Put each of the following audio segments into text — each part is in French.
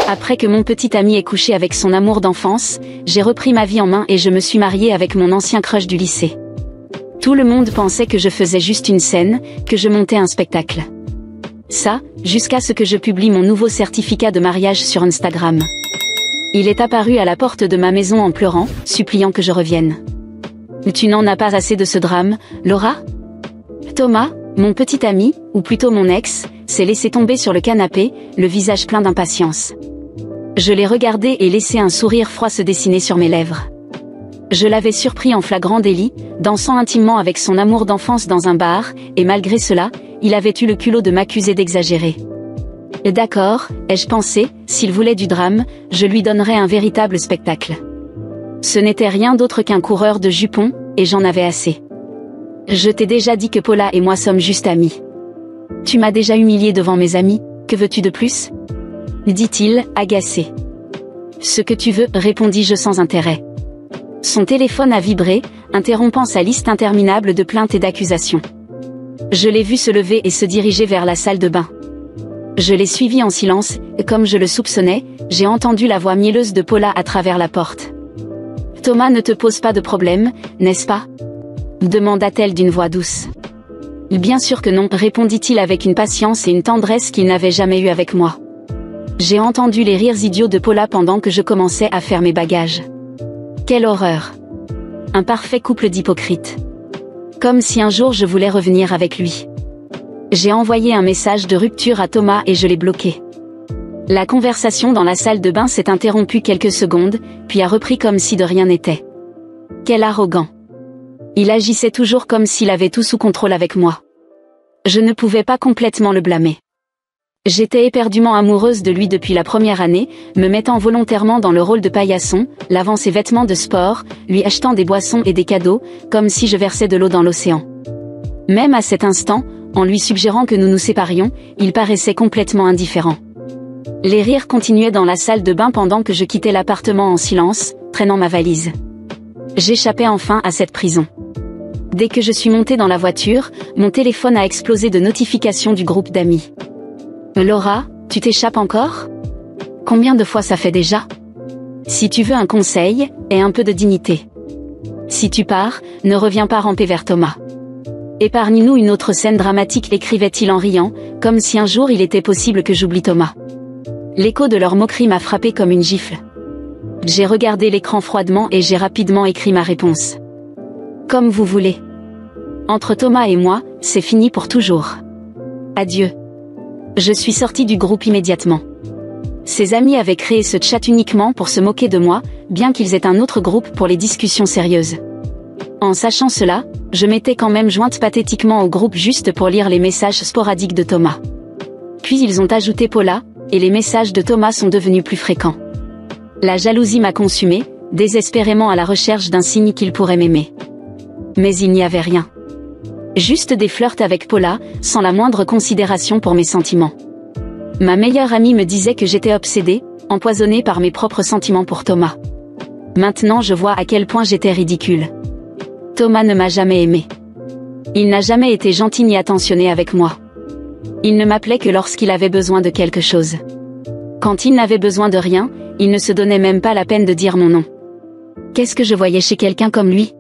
Après que mon petit ami ait couché avec son amour d'enfance, j'ai repris ma vie en main et je me suis mariée avec mon ancien crush du lycée. Tout le monde pensait que je faisais juste une scène, que je montais un spectacle. Ça, jusqu'à ce que je publie mon nouveau certificat de mariage sur Instagram. Il est apparu à la porte de ma maison en pleurant, suppliant que je revienne. Tu n'en as pas assez de ce drame, Laura? Thomas, mon petit ami, ou plutôt mon ex, s'est laissé tomber sur le canapé, le visage plein d'impatience. Je l'ai regardé et laissé un sourire froid se dessiner sur mes lèvres. Je l'avais surpris en flagrant délit, dansant intimement avec son amour d'enfance dans un bar, et malgré cela, il avait eu le culot de m'accuser d'exagérer. D'accord, ai-je pensé, s'il voulait du drame, je lui donnerais un véritable spectacle. Ce n'était rien d'autre qu'un coureur de jupons, et j'en avais assez. Je t'ai déjà dit que Paula et moi sommes juste amis. Tu m'as déjà humilié devant mes amis, que veux-tu de plus? Dit-il, agacé. Ce que tu veux, répondis-je sans intérêt. Son téléphone a vibré, interrompant sa liste interminable de plaintes et d'accusations. Je l'ai vu se lever et se diriger vers la salle de bain. Je l'ai suivi en silence, et comme je le soupçonnais, j'ai entendu la voix mielleuse de Paula à travers la porte. « Thomas ne te pose pas de problème, n'est-ce pas ?» demanda-t-elle d'une voix douce. « Bien sûr que non, répondit-il avec une patience et une tendresse qu'il n'avait jamais eue avec moi. J'ai entendu les rires idiots de Paula pendant que je commençais à faire mes bagages. Quelle horreur! Un parfait couple d'hypocrites. Comme si un jour je voulais revenir avec lui. J'ai envoyé un message de rupture à Thomas et je l'ai bloqué. La conversation dans la salle de bain s'est interrompue quelques secondes, puis a repris comme si de rien n'était. Quel arrogant! Il agissait toujours comme s'il avait tout sous contrôle avec moi. Je ne pouvais pas complètement le blâmer. J'étais éperdument amoureuse de lui depuis la première année, me mettant volontairement dans le rôle de paillasson, lavant ses vêtements de sport, lui achetant des boissons et des cadeaux, comme si je versais de l'eau dans l'océan. Même à cet instant, en lui suggérant que nous nous séparions, il paraissait complètement indifférent. Les rires continuaient dans la salle de bain pendant que je quittais l'appartement en silence, traînant ma valise. J'échappais enfin à cette prison. Dès que je suis montée dans la voiture, mon téléphone a explosé de notifications du groupe d'amis. Laura, tu t'échappes encore? Combien de fois ça fait déjà? Si tu veux un conseil, aie un peu de dignité. Si tu pars, ne reviens pas ramper vers Thomas. Épargne-nous une autre scène dramatique, écrivait-il en riant, comme si un jour il était possible que j'oublie Thomas. L'écho de leur moquerie m'a frappé comme une gifle. J'ai regardé l'écran froidement et j'ai rapidement écrit ma réponse. Comme vous voulez. Entre Thomas et moi, c'est fini pour toujours. Adieu. Je suis sortie du groupe immédiatement. Ses amis avaient créé ce chat uniquement pour se moquer de moi, bien qu'ils aient un autre groupe pour les discussions sérieuses. En sachant cela, je m'étais quand même jointe pathétiquement au groupe juste pour lire les messages sporadiques de Thomas. Puis ils ont ajouté Paula, et les messages de Thomas sont devenus plus fréquents. La jalousie m'a consumée, désespérément à la recherche d'un signe qu'il pourrait m'aimer. Mais il n'y avait rien. Juste des flirts avec Paula, sans la moindre considération pour mes sentiments. Ma meilleure amie me disait que j'étais obsédée, empoisonnée par mes propres sentiments pour Thomas. Maintenant je vois à quel point j'étais ridicule. Thomas ne m'a jamais aimée. Il n'a jamais été gentil ni attentionné avec moi. Il ne m'appelait que lorsqu'il avait besoin de quelque chose. Quand il n'avait besoin de rien, il ne se donnait même pas la peine de dire mon nom. Qu'est-ce que je voyais chez quelqu'un comme lui?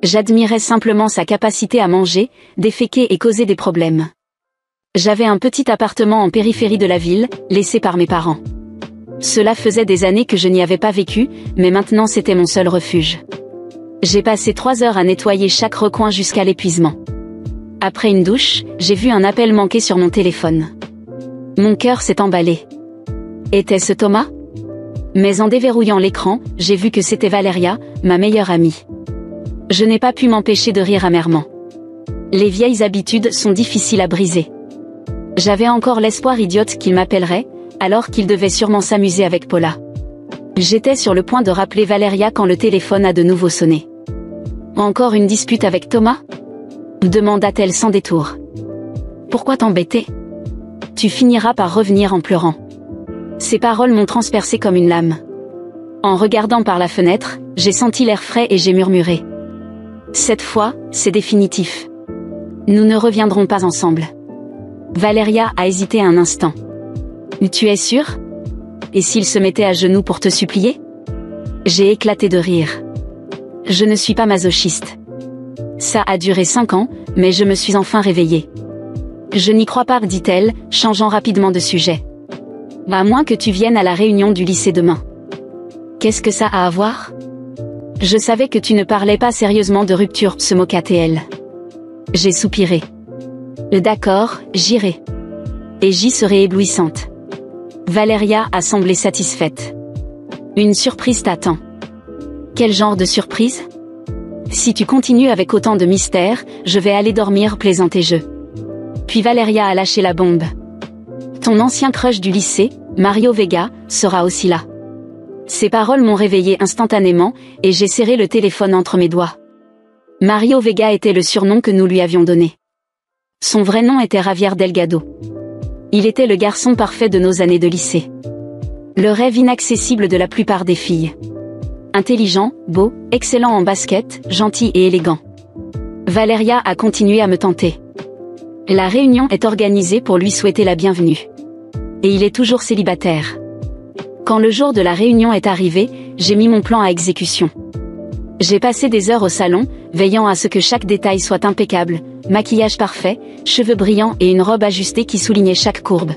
J'admirais simplement sa capacité à manger, déféquer et causer des problèmes. J'avais un petit appartement en périphérie de la ville, laissé par mes parents. Cela faisait des années que je n'y avais pas vécu, mais maintenant c'était mon seul refuge. J'ai passé 3 heures à nettoyer chaque recoin jusqu'à l'épuisement. Après une douche, j'ai vu un appel manqué sur mon téléphone. Mon cœur s'est emballé. Était-ce Thomas? Mais en déverrouillant l'écran, j'ai vu que c'était Valéria, ma meilleure amie. Je n'ai pas pu m'empêcher de rire amèrement. Les vieilles habitudes sont difficiles à briser. J'avais encore l'espoir idiote qu'il m'appellerait, alors qu'il devait sûrement s'amuser avec Paula. J'étais sur le point de rappeler Valéria quand le téléphone a de nouveau sonné. Encore une dispute avec Thomas? demanda-t-elle sans détour. Pourquoi t'embêter? Tu finiras par revenir en pleurant. Ces paroles m'ont transpercé comme une lame. En regardant par la fenêtre, j'ai senti l'air frais et j'ai murmuré. Cette fois, c'est définitif. Nous ne reviendrons pas ensemble. Valéria a hésité un instant. Tu es sûre? et s'il se mettait à genoux pour te supplier? J'ai éclaté de rire. Je ne suis pas masochiste. Ça a duré 5 ans, mais je me suis enfin réveillée. Je n'y crois pas, dit-elle, changeant rapidement de sujet. À moins que tu viennes à la réunion du lycée demain. Qu'est-ce que ça a à voir? Je savais que tu ne parlais pas sérieusement de rupture, se moqua TL. J'ai soupiré. D'accord, j'irai. Et j'y serai éblouissante. Valéria a semblé satisfaite. Une surprise t'attend. Quel genre de surprise? Si tu continues avec autant de mystère, je vais aller dormir, plaisantai-je. Puis Valéria a lâché la bombe. Ton ancien crush du lycée, Mario Vega, sera aussi là. Ces paroles m'ont réveillée instantanément, et j'ai serré le téléphone entre mes doigts. Mario Vega était le surnom que nous lui avions donné. Son vrai nom était Javier Delgado. Il était le garçon parfait de nos années de lycée. Le rêve inaccessible de la plupart des filles. Intelligent, beau, excellent en basket, gentil et élégant. Valéria a continué à me tenter. La réunion est organisée pour lui souhaiter la bienvenue. Et il est toujours célibataire. Quand le jour de la réunion est arrivé, j'ai mis mon plan à exécution. J'ai passé des heures au salon, veillant à ce que chaque détail soit impeccable, maquillage parfait, cheveux brillants et une robe ajustée qui soulignait chaque courbe.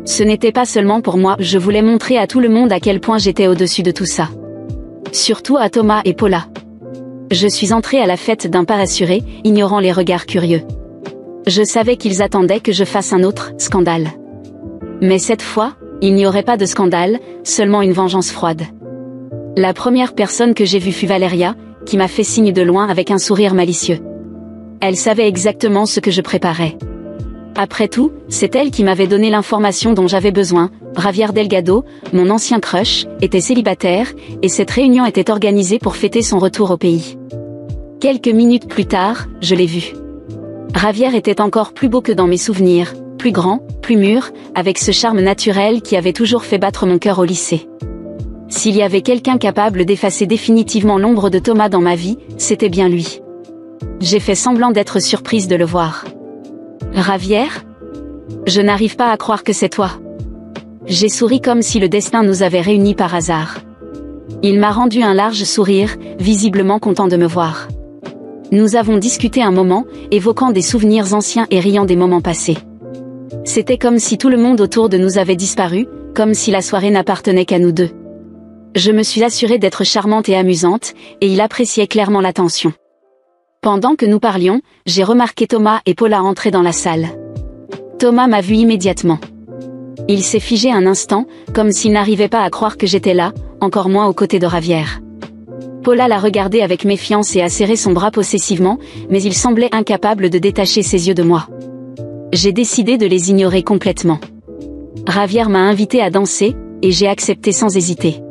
Ce n'était pas seulement pour moi, je voulais montrer à tout le monde à quel point j'étais au-dessus de tout ça. Surtout à Thomas et Paula. Je suis entrée à la fête d'un pas rassuré, ignorant les regards curieux. Je savais qu'ils attendaient que je fasse un autre scandale. Mais cette fois, il n'y aurait pas de scandale, seulement une vengeance froide. La première personne que j'ai vue fut Valéria, qui m'a fait signe de loin avec un sourire malicieux. Elle savait exactement ce que je préparais. Après tout, c'est elle qui m'avait donné l'information dont j'avais besoin. Javier Delgado, mon ancien crush, était célibataire, et cette réunion était organisée pour fêter son retour au pays. Quelques minutes plus tard, je l'ai vu. Javier était encore plus beau que dans mes souvenirs, plus grand, plus mûr, avec ce charme naturel qui avait toujours fait battre mon cœur au lycée. S'il y avait quelqu'un capable d'effacer définitivement l'ombre de Thomas dans ma vie, c'était bien lui. J'ai fait semblant d'être surprise de le voir. Javier? Je n'arrive pas à croire que c'est toi. J'ai souri comme si le destin nous avait réunis par hasard. Il m'a rendu un large sourire, visiblement content de me voir. Nous avons discuté un moment, évoquant des souvenirs anciens et riant des moments passés. C'était comme si tout le monde autour de nous avait disparu, comme si la soirée n'appartenait qu'à nous deux. Je me suis assurée d'être charmante et amusante, et il appréciait clairement l'attention. Pendant que nous parlions, j'ai remarqué Thomas et Paula entrer dans la salle. Thomas m'a vu immédiatement. Il s'est figé un instant, comme s'il n'arrivait pas à croire que j'étais là, encore moins aux côtés de Javier. Paula l'a regardé avec méfiance et a serré son bras possessivement, mais il semblait incapable de détacher ses yeux de moi. J'ai décidé de les ignorer complètement. Javier m'a invité à danser, et j'ai accepté sans hésiter.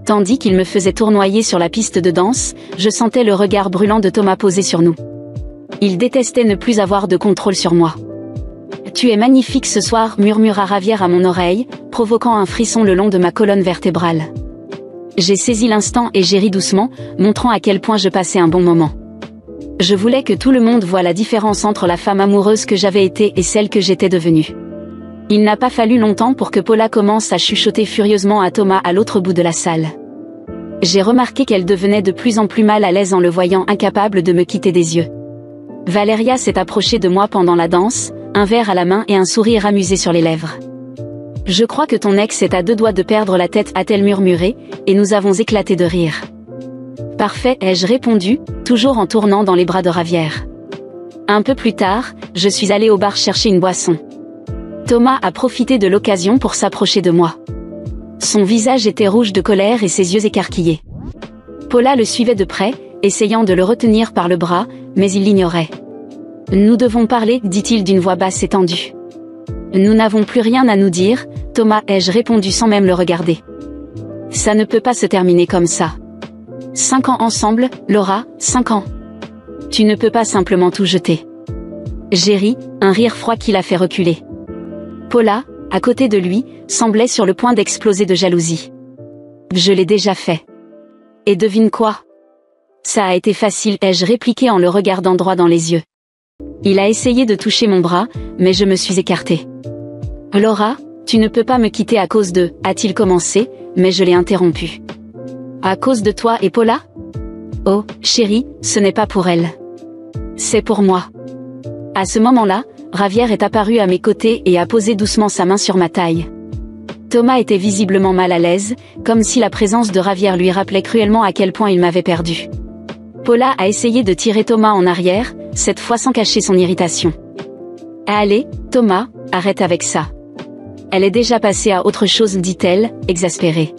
Tandis qu'il me faisait tournoyer sur la piste de danse, je sentais le regard brûlant de Thomas posé sur nous. Il détestait ne plus avoir de contrôle sur moi. « Tu es magnifique ce soir », murmura Javier à mon oreille, provoquant un frisson le long de ma colonne vertébrale. J'ai saisi l'instant et j'ai ri doucement, montrant à quel point je passais un bon moment. Je voulais que tout le monde voie la différence entre la femme amoureuse que j'avais été et celle que j'étais devenue. Il n'a pas fallu longtemps pour que Paula commence à chuchoter furieusement à Thomas à l'autre bout de la salle. J'ai remarqué qu'elle devenait de plus en plus mal à l'aise en le voyant incapable de me quitter des yeux. Valéria s'est approchée de moi pendant la danse, un verre à la main et un sourire amusé sur les lèvres. « Je crois que ton ex est à 2 doigts de perdre la tête », a-t-elle murmuré, et nous avons éclaté de rire. « Parfait », ai-je répondu, toujours en tournant dans les bras de Javier. Un peu plus tard, je suis allée au bar chercher une boisson. Thomas a profité de l'occasion pour s'approcher de moi. Son visage était rouge de colère et ses yeux écarquillés. Paula le suivait de près, essayant de le retenir par le bras, mais il l'ignorait. « Nous devons parler », dit-il d'une voix basse et tendue. « Nous n'avons plus rien à nous dire, Thomas », ai-je répondu sans même le regarder. « Ça ne peut pas se terminer comme ça. 5 ans ensemble, Laura, 5 ans. Tu ne peux pas simplement tout jeter. » J'ai ri, un rire froid qui l'a fait reculer. Paula, à côté de lui, semblait sur le point d'exploser de jalousie. Je l'ai déjà fait. Et devine quoi? Ça a été facile, ai-je répliqué en le regardant droit dans les yeux. Il a essayé de toucher mon bras, mais je me suis écartée. Laura, Tu ne peux pas me quitter à cause de, a-t-il commencé, mais je l'ai interrompu. À cause de toi et Paula? Oh, chérie, ce n'est pas pour elle. C'est pour moi. À ce moment-là, Javier est apparu à mes côtés et a posé doucement sa main sur ma taille. Thomas était visiblement mal à l'aise, comme si la présence de Javier lui rappelait cruellement à quel point il m'avait perdu. Paula a essayé de tirer Thomas en arrière, cette fois sans cacher son irritation. Allez, Thomas, arrête avec ça. Elle est déjà passée à autre chose, dit-elle, exaspérée.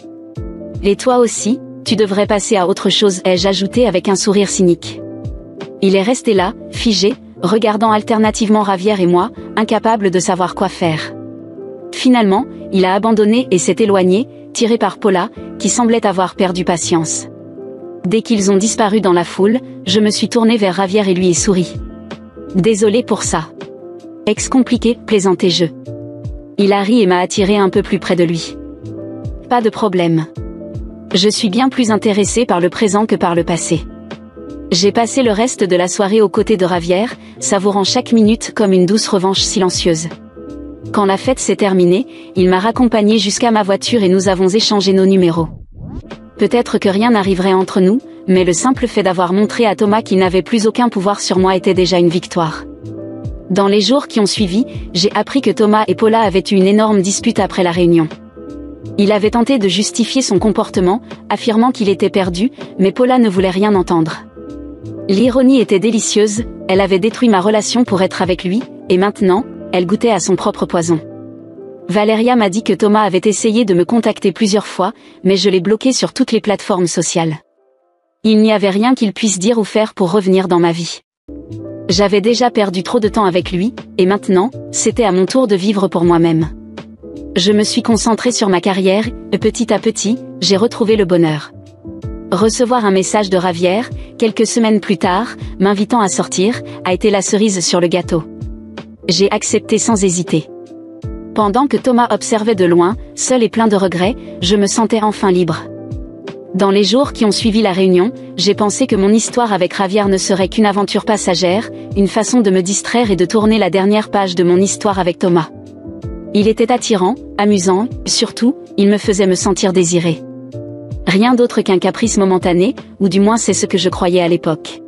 Et toi aussi, tu devrais passer à autre chose, ai-je ajouté avec un sourire cynique. Il est resté là, figé, regardant alternativement Javier et moi, incapable de savoir quoi faire. Finalement, il a abandonné et s'est éloigné, tiré par Paula, qui semblait avoir perdu patience. Dès qu'ils ont disparu dans la foule, je me suis tournée vers Javier et lui ai souri. Désolé pour ça. Ex-compliqué, plaisantai-je. Il a ri et m'a attiré un peu plus près de lui. Pas de problème. Je suis bien plus intéressée par le présent que par le passé. J'ai passé le reste de la soirée aux côtés de Javier, savourant chaque minute comme une douce revanche silencieuse. Quand la fête s'est terminée, il m'a raccompagnée jusqu'à ma voiture et nous avons échangé nos numéros. Peut-être que rien n'arriverait entre nous, mais le simple fait d'avoir montré à Thomas qu'il n'avait plus aucun pouvoir sur moi était déjà une victoire. Dans les jours qui ont suivi, j'ai appris que Thomas et Paula avaient eu une énorme dispute après la réunion. Il avait tenté de justifier son comportement, affirmant qu'il était perdu, mais Paula ne voulait rien entendre. L'ironie était délicieuse, elle avait détruit ma relation pour être avec lui, et maintenant, elle goûtait à son propre poison. Valeria m'a dit que Thomas avait essayé de me contacter plusieurs fois, mais je l'ai bloqué sur toutes les plateformes sociales. Il n'y avait rien qu'il puisse dire ou faire pour revenir dans ma vie. J'avais déjà perdu trop de temps avec lui, et maintenant, c'était à mon tour de vivre pour moi-même. Je me suis concentrée sur ma carrière, et petit à petit, j'ai retrouvé le bonheur. Recevoir un message de Javier, quelques semaines plus tard, m'invitant à sortir, a été la cerise sur le gâteau. J'ai accepté sans hésiter. Pendant que Thomas observait de loin, seul et plein de regrets, je me sentais enfin libre. Dans les jours qui ont suivi la réunion, j'ai pensé que mon histoire avec Javier ne serait qu'une aventure passagère, une façon de me distraire et de tourner la dernière page de mon histoire avec Thomas. Il était attirant, amusant, surtout, il me faisait me sentir désirée. Rien d'autre qu'un caprice momentané, ou du moins c'est ce que je croyais à l'époque.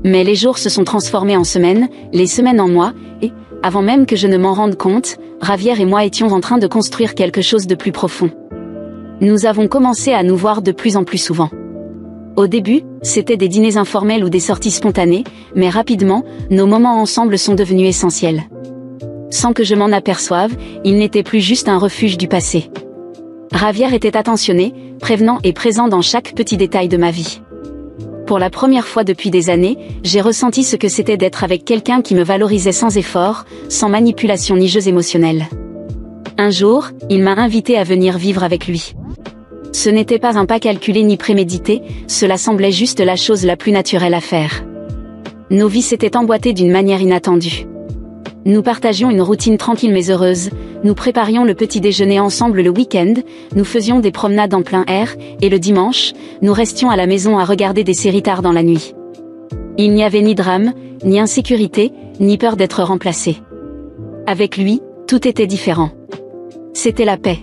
Mais les jours se sont transformés en semaines, les semaines en mois, et, avant même que je ne m'en rende compte, Javier et moi étions en train de construire quelque chose de plus profond. Nous avons commencé à nous voir de plus en plus souvent. Au début, c'était des dîners informels ou des sorties spontanées, mais rapidement, nos moments ensemble sont devenus essentiels. Sans que je m'en aperçoive, il n'était plus juste un refuge du passé. Javier était attentionné, prévenant et présent dans chaque petit détail de ma vie. Pour la première fois depuis des années, j'ai ressenti ce que c'était d'être avec quelqu'un qui me valorisait sans effort, sans manipulation ni jeux émotionnels. Un jour, il m'a invité à venir vivre avec lui. Ce n'était pas un pas calculé ni prémédité, cela semblait juste la chose la plus naturelle à faire. Nos vies s'étaient emboîtées d'une manière inattendue. Nous partagions une routine tranquille mais heureuse, nous préparions le petit déjeuner ensemble le week-end, nous faisions des promenades en plein air, et le dimanche, nous restions à la maison à regarder des séries tard dans la nuit. Il n'y avait ni drame, ni insécurité, ni peur d'être remplacé. Avec lui, tout était différent. C'était la paix.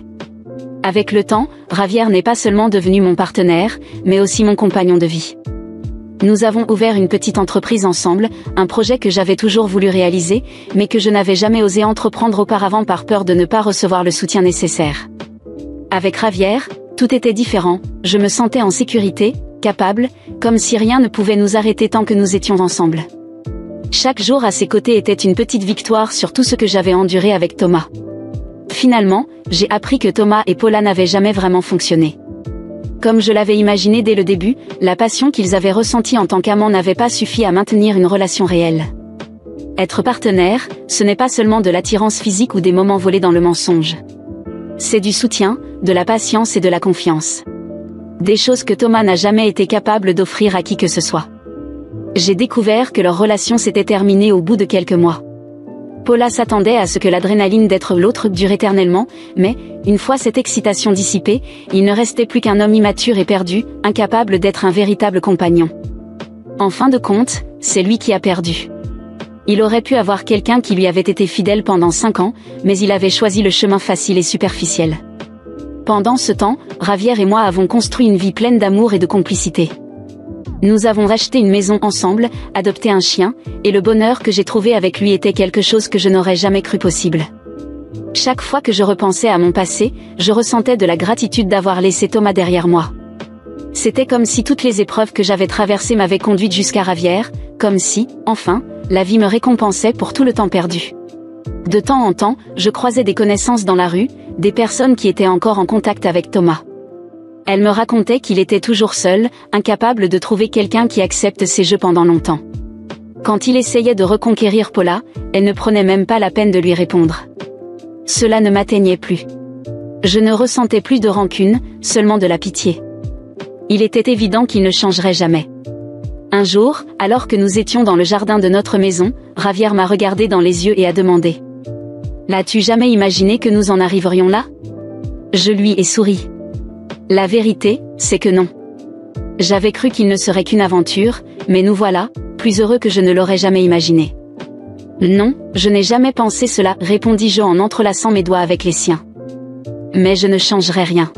Avec le temps, Javier n'est pas seulement devenu mon partenaire, mais aussi mon compagnon de vie. Nous avons ouvert une petite entreprise ensemble, un projet que j'avais toujours voulu réaliser, mais que je n'avais jamais osé entreprendre auparavant par peur de ne pas recevoir le soutien nécessaire. Avec Javier, tout était différent, je me sentais en sécurité, capable, comme si rien ne pouvait nous arrêter tant que nous étions ensemble. Chaque jour à ses côtés était une petite victoire sur tout ce que j'avais enduré avec Thomas. Finalement, j'ai appris que Thomas et Paula n'avaient jamais vraiment fonctionné. Comme je l'avais imaginé dès le début, la passion qu'ils avaient ressentie en tant qu'amants n'avait pas suffi à maintenir une relation réelle. Être partenaire, ce n'est pas seulement de l'attirance physique ou des moments volés dans le mensonge. C'est du soutien, de la patience et de la confiance. Des choses que Thomas n'a jamais été capable d'offrir à qui que ce soit. J'ai découvert que leur relation s'était terminée au bout de quelques mois. Paula s'attendait à ce que l'adrénaline d'être l'autre dure éternellement, mais, une fois cette excitation dissipée, il ne restait plus qu'un homme immature et perdu, incapable d'être un véritable compagnon. En fin de compte, c'est lui qui a perdu. Il aurait pu avoir quelqu'un qui lui avait été fidèle pendant 5 ans, mais il avait choisi le chemin facile et superficiel. Pendant ce temps, Javier et moi avons construit une vie pleine d'amour et de complicité. Nous avons acheté une maison ensemble, adopté un chien, et le bonheur que j'ai trouvé avec lui était quelque chose que je n'aurais jamais cru possible. Chaque fois que je repensais à mon passé, je ressentais de la gratitude d'avoir laissé Thomas derrière moi. C'était comme si toutes les épreuves que j'avais traversées m'avaient conduite jusqu'à Javier, comme si, enfin, la vie me récompensait pour tout le temps perdu. De temps en temps, je croisais des connaissances dans la rue, des personnes qui étaient encore en contact avec Thomas. Elles me racontaient qu'il était toujours seul, incapable de trouver quelqu'un qui accepte ses jeux pendant longtemps. Quand il essayait de reconquérir Paula, elle ne prenait même pas la peine de lui répondre. Cela ne m'atteignait plus. Je ne ressentais plus de rancune, seulement de la pitié. Il était évident qu'il ne changerait jamais. Un jour, alors que nous étions dans le jardin de notre maison, Javier m'a regardé dans les yeux et a demandé : « L'as-tu jamais imaginé que nous en arriverions là ? » Je lui ai souri. La vérité, c'est que non. J'avais cru qu'il ne serait qu'une aventure, mais nous voilà, plus heureux que je ne l'aurais jamais imaginé. Non, je n'ai jamais pensé cela, répondis-je en entrelaçant mes doigts avec les siens. Mais je ne changerai rien.